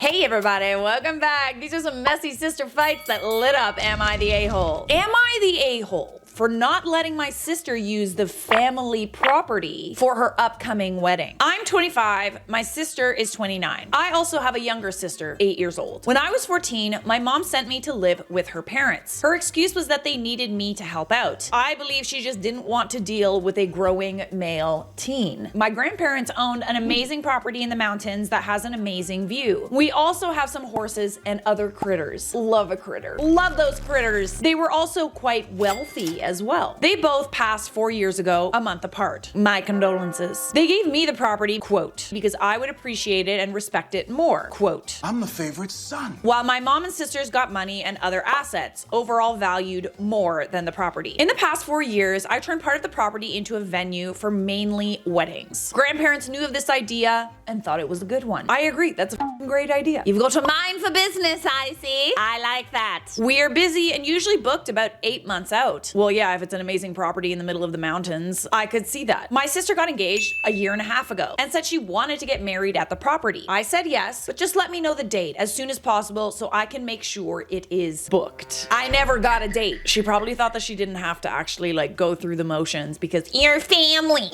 Hey everybody, welcome back. These are some messy sister fights that lit up Am I the A-hole? Am I the a-hole for not letting my sister use the family property for her upcoming wedding? I'm 25, my sister is 29. I also have a younger sister, 8 years old. When I was 14, my mom sent me to live with her parents. Her excuse was that they needed me to help out. I believe she just didn't want to deal with a growing male teen. My grandparents owned an amazing property in the mountains that has an amazing view. We also have some horses and other critters. Love a critter. Love those critters. They were also quite wealthy as well. They both passed 4 years ago, a month apart. My condolences. They gave me the property, quote, because I would appreciate it and respect it more, quote. I'm the favorite son. While my mom and sisters got money and other assets, overall valued more than the property. In the past 4 years, I turned part of the property into a venue for mainly weddings. Grandparents knew of this idea and thought it was a good one. I agree, that's a great idea. You've got a mind for business, I see. I like that. We're busy and usually booked about 8 months out. Well, yeah, if it's an amazing property in the middle of the mountains, I could see that. My sister got engaged a year and a half ago and said she wanted to get married at the property. I said yes, but just let me know the date as soon as possible so I can make sure it is booked. I never got a date. She probably thought that she didn't have to actually like go through the motions because your family.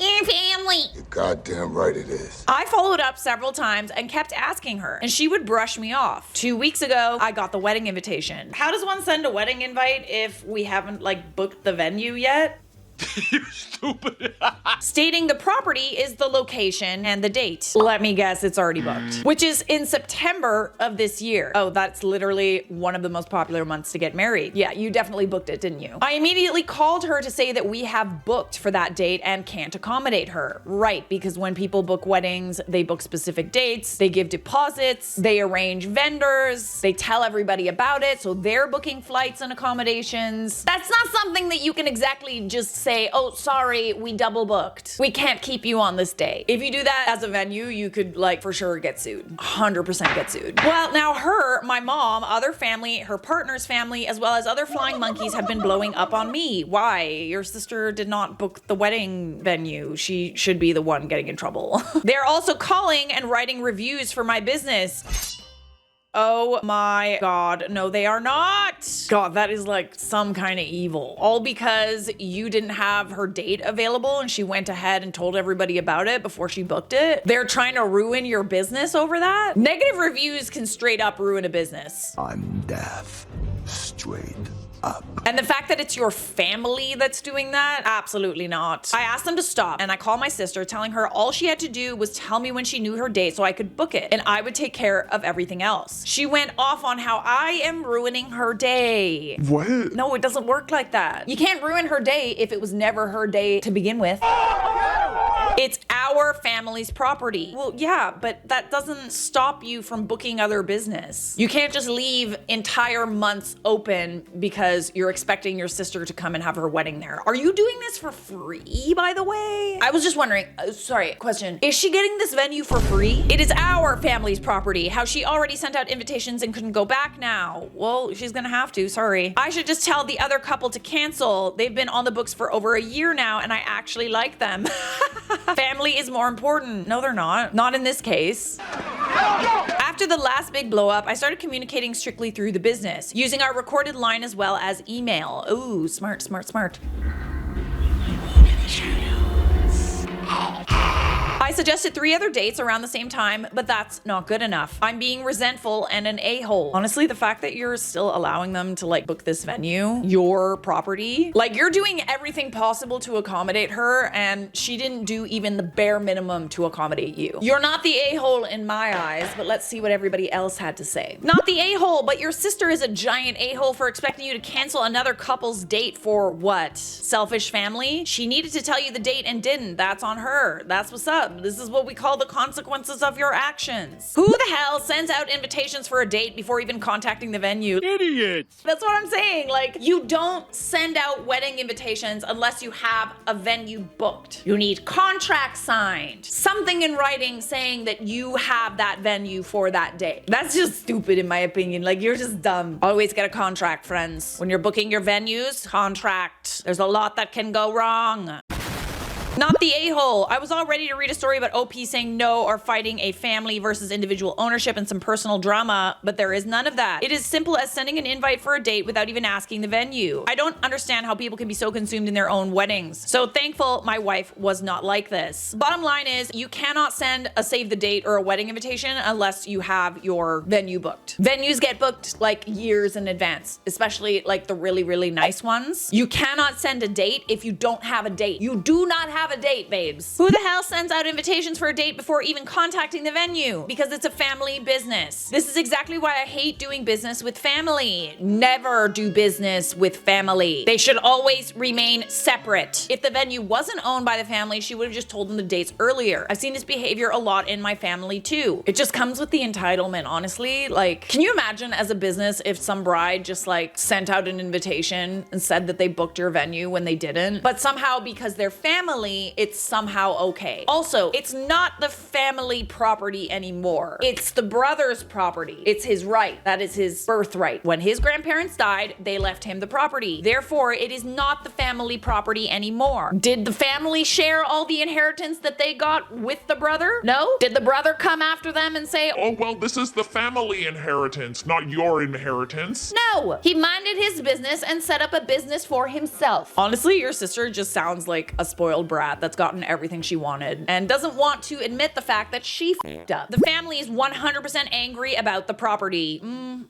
You're goddamn right it is. I followed up several times and kept asking her, and she would brush me off. 2 weeks ago, I got the wedding invitation. How does one send a wedding invite if we haven't like booked the venue yet? You stupid. Stating the property is the location and the date. Let me guess, it's already booked. Which is in September of this year. Oh, that's literally one of the most popular months to get married. Yeah, you definitely booked it, didn't you? I immediately called her to say that we have booked for that date and can't accommodate her. Right, because when people book weddings, they book specific dates, they give deposits, they arrange vendors, they tell everybody about it, so they're booking flights and accommodations. That's not something that you can exactly just say, oh, sorry, we double booked. We can't keep you on this day. If you do that as a venue, you could like for sure get sued. 100% get sued. Well, now her, my mom, other family, her partner's family, as well as other flying monkeys have been blowing up on me. Why? Your sister did not book the wedding venue. She should be the one getting in trouble. They're also calling and writing reviews for my business. Oh my God, no they are not. God, that is like some kind of evil. All because you didn't have her date available and she went ahead and told everybody about it before she booked it. They're trying to ruin your business over that? Negative reviews can straight up ruin a business. I'm deaf. Straight up. And the fact that it's your family that's doing that? Absolutely not. I asked them to stop and I called my sister telling her all she had to do was tell me when she knew her date so I could book it and I would take care of everything else. She went off on how I am ruining her day. What? No, it doesn't work like that. You can't ruin her day if it was never her day to begin with. It's our family's property. Well, yeah, but that doesn't stop you from booking other business. You can't just leave entire months open because you're expecting your sister to come and have her wedding there. Are you doing this for free, by the way? I was just wondering, sorry, question. Is she getting this venue for free? It is our family's property. How she already sent out invitations and couldn't go back now. Well, she's gonna have to, sorry. I should just tell the other couple to cancel. They've been on the books for over a year now and I actually like them. Family is more important. No, they're not. Not in this case. After the last big blow up, I started communicating strictly through the business, using our recorded line as well as email. Ooh, smart, smart, smart. I suggested 3 other dates around the same time, but that's not good enough. I'm being resentful and an a-hole. Honestly, the fact that you're still allowing them to like book this venue, your property, like you're doing everything possible to accommodate her and she didn't do even the bare minimum to accommodate you. You're not the a-hole in my eyes, but let's see what everybody else had to say. Not the a-hole, but your sister is a giant a-hole for expecting you to cancel another couple's date for what? Selfish family? She needed to tell you the date and didn't. That's on her. That's what's up. This is what we call the consequences of your actions. Who the hell sends out invitations for a date before even contacting the venue? Idiots. That's what I'm saying. Like, you don't send out wedding invitations unless you have a venue booked. You need contracts signed. Something in writing saying that you have that venue for that day. That's just stupid in my opinion. Like, you're just dumb. Always get a contract, friends. When you're booking your venues, contract. There's a lot that can go wrong. Not the a-hole. I was all ready to read a story about OP saying no or fighting a family versus individual ownership and some personal drama, but there is none of that. It is simple as sending an invite for a date without even asking the venue. I don't understand how people can be so consumed in their own weddings. So thankful my wife was not like this. Bottom line is, you cannot send a save the date or a wedding invitation unless you have your venue booked. Venues get booked like years in advance, especially like the really, really nice ones. You cannot send a date if you don't have a date. You do not have a date, babes. Who the hell sends out invitations for a date before even contacting the venue? Because it's a family business. This is exactly why I hate doing business with family. Never do business with family. They should always remain separate. If the venue wasn't owned by the family, she would have just told them the dates earlier. I've seen this behavior a lot in my family too. It just comes with the entitlement, honestly. Like, can you imagine as a business if some bride just like sent out an invitation and said that they booked your venue when they didn't? But somehow, because they're family, it's somehow okay. Also, it's not the family property anymore. It's the brother's property. It's his right. That is his birthright. When his grandparents died, they left him the property. Therefore, it is not the family property anymore. Did the family share all the inheritance that they got with the brother? No? Did the brother come after them and say, "Oh, well, this is the family inheritance, not your inheritance"? no? He minded his business and set up a business for himself. Honestly, your sister just sounds like a spoiled brat that's gotten everything she wanted and doesn't want to admit the fact that she f***ed up. The family is 100% angry about the property.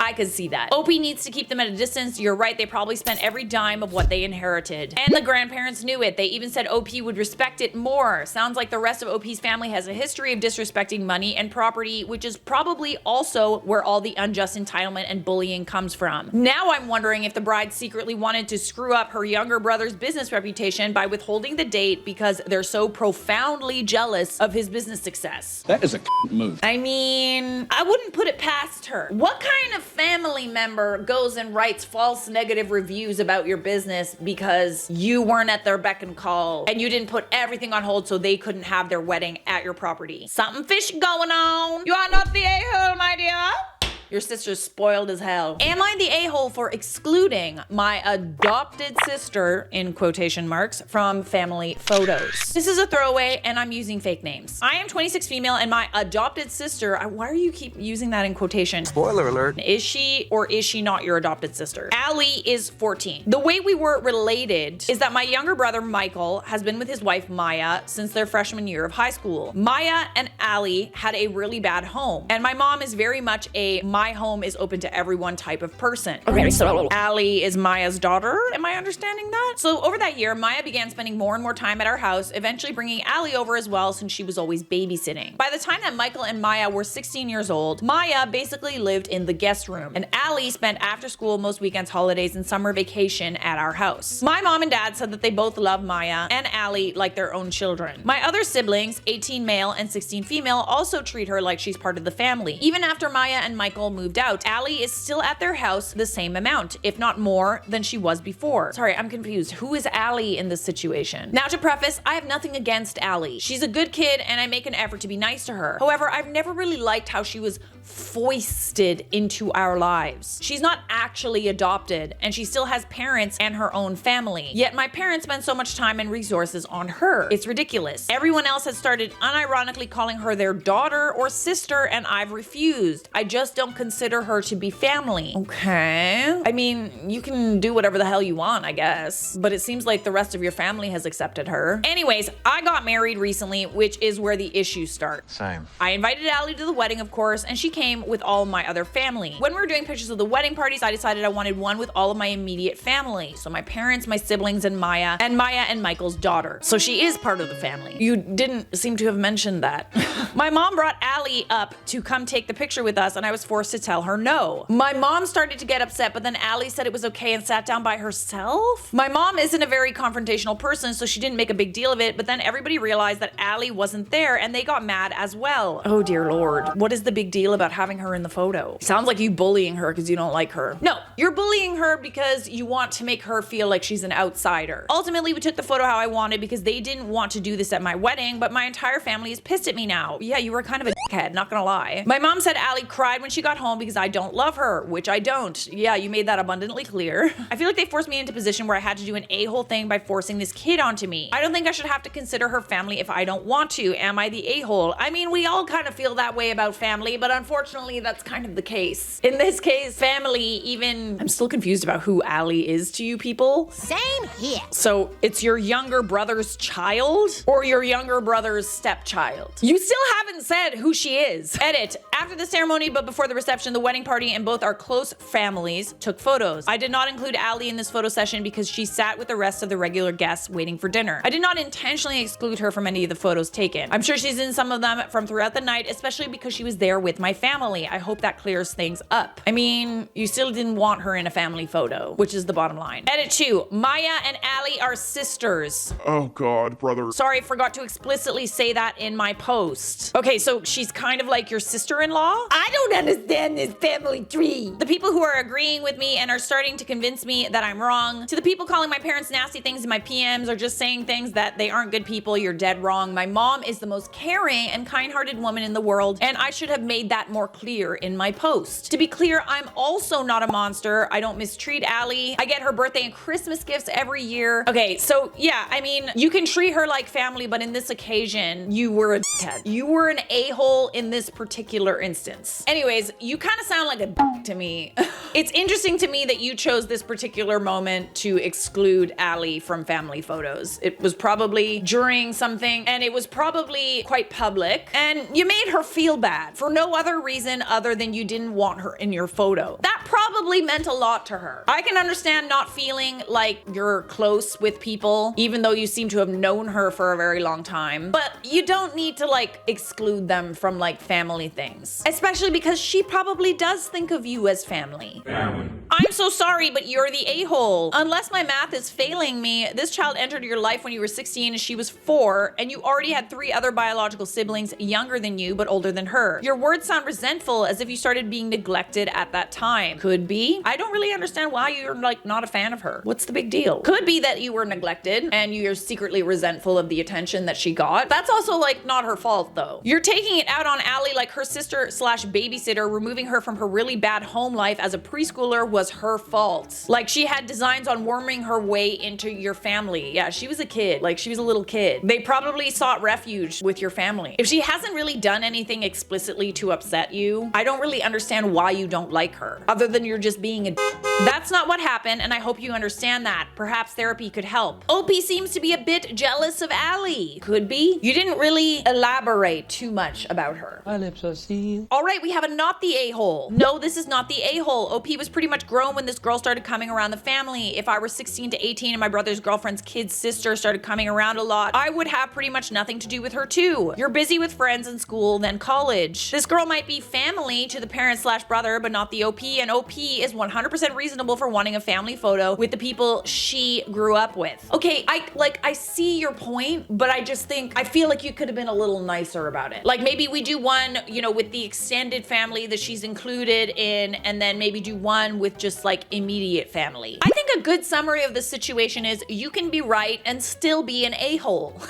I could see that. OP needs to keep them at a distance. You're right, they probably spent every dime of what they inherited. And the grandparents knew it. They even said OP would respect it more. Sounds like the rest of OP's family has a history of disrespecting money and property, which is probably also where all the unjust entitlement and bullying comes from. Now I'm wondering if the bride secretly wanted to screw up her younger brother's business reputation by withholding the date because they're so profoundly jealous of his business success. That is a move. I mean, I wouldn't put it past her. What kind of family member goes and writes false negative reviews about your business because you weren't at their beck and call and you didn't put everything on hold so they couldn't have their wedding at your property? Something fishy going on. You are not the a-hole, my dear. Your sister's spoiled as hell. Am I the a-hole for excluding my adopted sister, in quotation marks, from family photos? This is a throwaway and I'm using fake names. I am 26 female and my adopted sister, why are you keep using that in quotation? Spoiler alert. Is she or is she not your adopted sister? Allie is 14. The way we were related is that my younger brother, Michael, has been with his wife, Maya, since their freshman year of high school. Maya and Allie had a really bad home, and my mom is very much a my home is open to everyone type of person. Okay, so Allie is Maya's daughter. Am I understanding that? So over that year, Maya began spending more and more time at our house, eventually bringing Allie over as well since she was always babysitting. By the time that Michael and Maya were 16 years old, Maya basically lived in the guest room, and Allie spent after school, most weekends, holidays, and summer vacation at our house. My mom and dad said that they both love Maya and Allie like their own children. My other siblings, 18 male and 16 female, also treat her like she's part of the family. Even after Maya and Michael moved out, Allie is still at their house the same amount, if not more, than she was before. Sorry, I'm confused. Who is Allie in this situation? Now, to preface, I have nothing against Allie. She's a good kid and I make an effort to be nice to her. However, I've never really liked how she was foisted into our lives. She's not actually adopted and she still has parents and her own family. Yet my parents spend so much time and resources on her. It's ridiculous. Everyone else has started unironically calling her their daughter or sister and I've refused. I just don't consider her to be family. Okay. I mean, you can do whatever the hell you want, I guess. But it seems like the rest of your family has accepted her. Anyways, I got married recently, which is where the issues start. Same. I invited Allie to the wedding, of course, and she came with all my other family. When we were doing pictures of the wedding parties, I decided I wanted one with all of my immediate family. So my parents, my siblings, and Maya and Michael's daughter. So she is part of the family. You didn't seem to have mentioned that. My mom brought Allie up to come take the picture with us, and I was forced to tell her no. My mom started to get upset, but then Allie said it was okay and sat down by herself. My mom isn't a very confrontational person, so she didn't make a big deal of it, but then everybody realized that Allie wasn't there and they got mad as well. Oh dear Lord. What is the big deal about having her in the photo? Sounds like you bullying her because you don't like her. No, you're bullying her because you want to make her feel like she's an outsider. Ultimately, we took the photo how I wanted because they didn't want to do this at my wedding, but my entire family is pissed at me now. Yeah, you were kind of a dickhead, not gonna lie. My mom said Allie cried when she got at home because I don't love her, which I don't. Yeah, you made that abundantly clear. I feel like they forced me into a position where I had to do an a-hole thing by forcing this kid onto me. I don't think I should have to consider her family if I don't want to. Am I the a-hole? I mean, we all kind of feel that way about family, but unfortunately that's kind of the case. In this case, family, even, I'm still confused about who Allie is to you people. Same here. So it's your younger brother's child or your younger brother's stepchild? You still haven't said who she is. Edit. After the ceremony but before the reception, the wedding party and both our close families took photos. I did not include Allie in this photo session because she sat with the rest of the regular guests waiting for dinner. I did not intentionally exclude her from any of the photos taken. I'm sure she's in some of them from throughout the night, especially because she was there with my family. I hope that clears things up. I mean, you still didn't want her in a family photo, which is the bottom line. Edit 2. Maya and Allie are sisters. Oh God, brother. Sorry, forgot to explicitly say that in my post. Okay, so she's kind of like your sister-in-law? I don't understand this family tree. The people who are agreeing with me and are starting to convince me that I'm wrong. To the people calling my parents nasty things in my PMs or just saying things that they aren't good people, you're dead wrong. My mom is the most caring and kind-hearted woman in the world, and I should have made that more clear in my post. To be clear, I'm also not a monster. I don't mistreat Allie. I get her birthday and Christmas gifts every year. Okay, so yeah, I mean, you can treat her like family, but in this occasion, you were a dickhead. You were an a-hole in this particular instance. Anyways, you kind of sound like a dick to me. It's interesting to me that you chose this particular moment to exclude Allie from family photos. It was probably during something, and it was probably quite public, and you made her feel bad for no other reason other than you didn't want her in your photo. That probably meant a lot to her. I can understand not feeling like you're close with people, even though you seem to have known her for a very long time, but you don't need to like exclude them from like family things, especially because she probably does think of you as family. I'm so sorry, but you're the a-hole. Unless my math is failing me, this child entered your life when you were 16 and she was 4, and you already had 3 other biological siblings younger than you but older than her. Your words sound resentful, as if you started being neglected at that time. Could be. I don't really understand why you're like not a fan of her. What's the big deal? Could be that you were neglected and you're secretly resentful of the attention that she got. That's also like not her fault though. You're taking it out on Allie like her sister slash babysitter removing her from her really bad home life as a preschooler was her fault. Like she had designs on worming her way into your family. Yeah, she was a kid. Like she was a little kid. They probably sought refuge with your family. If she hasn't really done anything explicitly to upset you, I don't really understand why you don't like her, other than you're just being a That's not what happened, and I hope you understand that. Perhaps therapy could help. OP seems to be a bit jealous of Allie. Could be. You didn't really elaborate too much about her. My lips are sealed. All right, we have a not the a-hole. No, this is not the a-hole. OP was pretty much grown when this girl started coming around the family. If I were 16 to 18 and my brother's girlfriend's kid's sister started coming around a lot, I would have pretty much nothing to do with her too. You're busy with friends in school, then college. This girl might be family to the parent slash brother, but not the OP, and OP is 100% reasonable for wanting a family photo with the people she grew up with. Okay, I see your point, but I just think, I feel like you could have been a little nicer about it. Like maybe we do one, you know, with the extended family that she's included in, and then maybe do one with just like immediate family. I think a good summary of the situation is you can be right and still be an a-hole.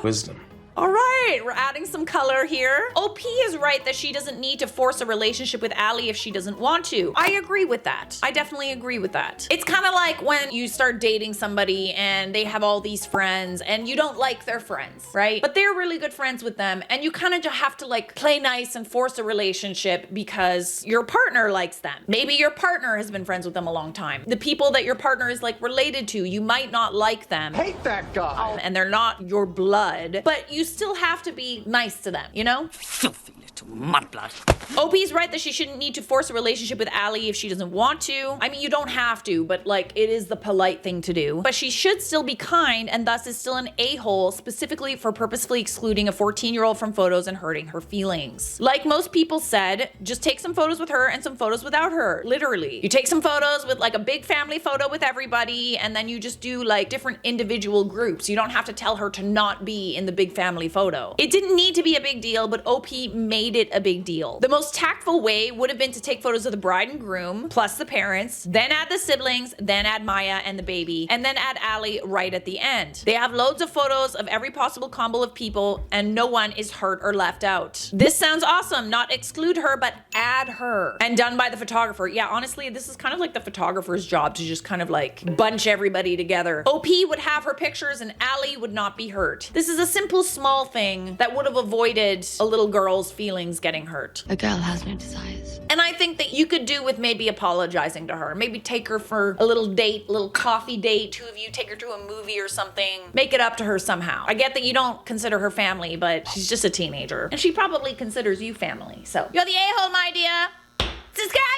Wisdom. All right, we're adding some color here. OP is right that she doesn't need to force a relationship with Allie if she doesn't want to. I agree with that. I definitely agree with that. It's kind of like when you start dating somebody and they have all these friends and you don't like their friends, right? But they're really good friends with them, and you kind of just have to like play nice and force a relationship because your partner likes them. Maybe your partner has been friends with them a long time. The people that your partner is like related to, you might not like them. Hate that guy. And they're not your blood, but you still have to be nice to them, you know? Filthy little mudblood. OP's right that she shouldn't need to force a relationship with Allie if she doesn't want to. I mean, you don't have to, but like, it is the polite thing to do. But she should still be kind, and thus is still an a-hole, specifically for purposefully excluding a 14-year-old from photos and hurting her feelings. Like most people said, just take some photos with her and some photos without her, literally. You take some photos with like a big family photo with everybody, and then you just do like different individual groups. You don't have to tell her to not be in the big family photo. It didn't need to be a big deal, but OP made made it a big deal. The most tactful way would have been to take photos of the bride and groom, plus the parents, then add the siblings, then add Maya and the baby, and then add Allie right at the end. They have loads of photos of every possible combo of people, and no one is hurt or left out. This sounds awesome. Not exclude her, but add her. And done by the photographer. Yeah, honestly, this is kind of like the photographer's job to just kind of like bunch everybody together. OP would have her pictures and Allie would not be hurt. This is a simple, small thing that would have avoided a little girl's feelings getting hurt. A girl has no desires. And I think that you could do with maybe apologizing to her. Maybe take her for a little date, a little coffee date. Two of you take her to a movie or something. Make it up to her somehow. I get that you don't consider her family, but she's just a teenager. And she probably considers you family. So, you're the a-hole, my dear. Subscribe!